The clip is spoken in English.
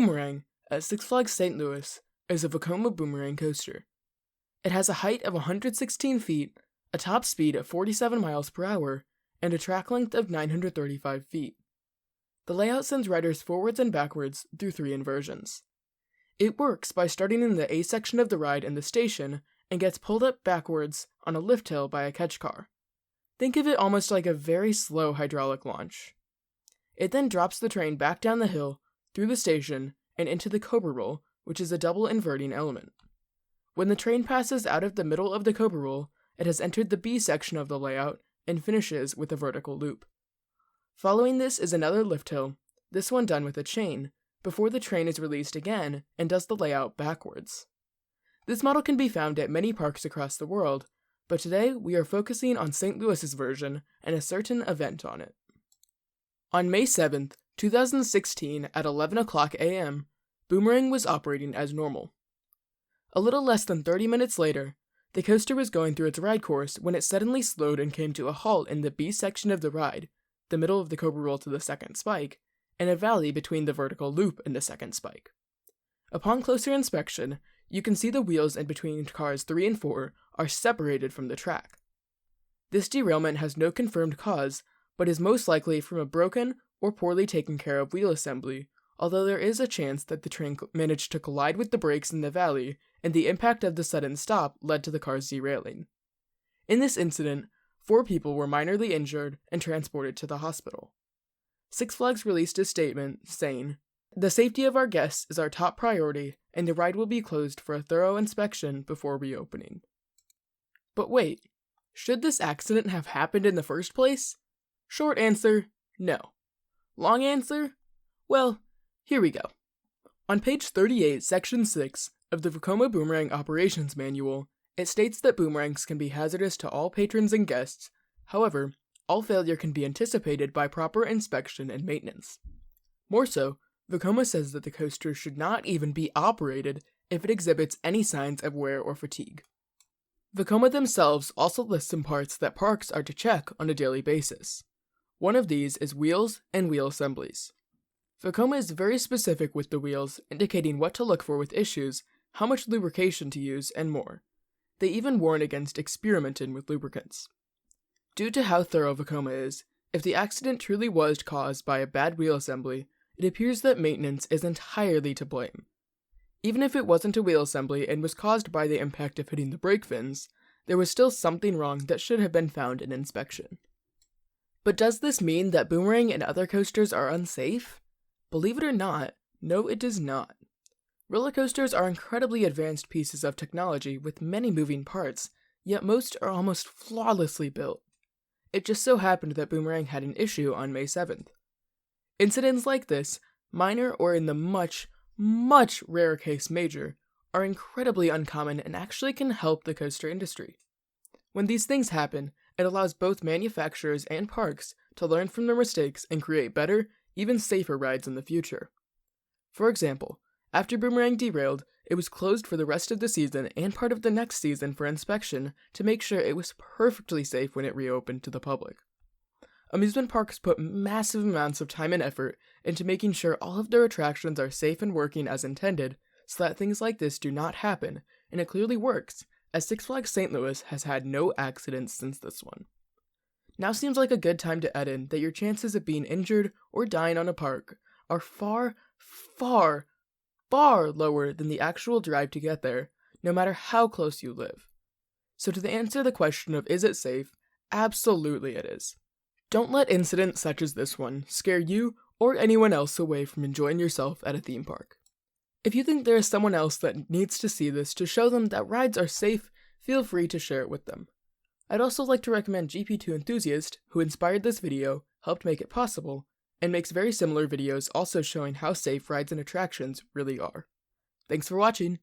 Boomerang at Six Flags St. Louis is a Vekoma Boomerang coaster. It has a height of 116 feet, a top speed of 47 miles per hour, and a track length of 935 feet. The layout sends riders forwards and backwards through 3 inversions. It works by starting in the A section of the ride in the station and gets pulled up backwards on a lift hill by a catch car. Think of it almost like a very slow hydraulic launch. It then drops the train back down the hill, through the station, and into the Cobra Roll, which is a double inverting element. When the train passes out of the middle of the Cobra Roll, it has entered the B section of the layout and finishes with a vertical loop. Following this is another lift hill, this one done with a chain, before the train is released again and does the layout backwards. This model can be found at many parks across the world, but today we are focusing on St. Louis's version and a certain event on it. On May 7th, 2016 at 11 o'clock a.m., Boomerang was operating as normal. A little less than 30 minutes later, the coaster was going through its ride course when it suddenly slowed and came to a halt in the B section of the ride, the middle of the Cobra Roll to the second spike, and a valley between the vertical loop and the second spike. Upon closer inspection, you can see the wheels in between cars 3 and 4 are separated from the track. This derailment has no confirmed cause, but is most likely from a broken or poorly taken care of wheel assembly, although there is a chance that the train managed to collide with the brakes in the valley and the impact of the sudden stop led to the cars derailing. In this incident, 4 people were minorly injured and transported to the hospital. Six Flags released a statement saying, "The safety of our guests is our top priority, and the ride will be closed for a thorough inspection before reopening." But wait, should this accident have happened in the first place? Short answer, no. Long answer? Well, here we go. On page 38, section 6 of the Vekoma Boomerang Operations Manual, it states that boomerangs can be hazardous to all patrons and guests. However, all failure can be anticipated by proper inspection and maintenance. More so, Vekoma says that the coaster should not even be operated if it exhibits any signs of wear or fatigue. Vekoma themselves also list some parts that parks are to check on a daily basis. One of these is wheels and wheel assemblies. Vekoma is very specific with the wheels, indicating what to look for with issues, how much lubrication to use, and more. They even warn against experimenting with lubricants. Due to how thorough Vekoma is, if the accident truly was caused by a bad wheel assembly, it appears that maintenance is entirely to blame. Even if it wasn't a wheel assembly and was caused by the impact of hitting the brake fins, there was still something wrong that should have been found in inspection. But does this mean that Boomerang and other coasters are unsafe? Believe it or not, no it does not. Roller coasters are incredibly advanced pieces of technology with many moving parts, yet most are almost flawlessly built. It just so happened that Boomerang had an issue on May 7th. Incidents like this, minor or in the much rarer case major, are incredibly uncommon and actually can help the coaster industry. When these things happen, it allows both manufacturers and parks to learn from their mistakes and create better, even safer rides in the future. For example, after Boomerang derailed, it was closed for the rest of the season and part of the next season for inspection to make sure it was perfectly safe when it reopened to the public. Amusement parks put massive amounts of time and effort into making sure all of their attractions are safe and working as intended, so that things like this do not happen, and it clearly works, as Six Flags St. Louis has had no accidents since this one. Now seems like a good time to add in that your chances of being injured or dying on a park are far lower than the actual drive to get there, no matter how close you live. So to answer the question of is it safe, absolutely it is. Don't let incidents such as this one scare you or anyone else away from enjoying yourself at a theme park. If you think there is someone else that needs to see this to show them that rides are safe, feel free to share it with them. I'd also like to recommend To Enthusiast, who inspired this video, helped make it possible, and makes very similar videos also showing how safe rides and attractions really are. Thanks for watching!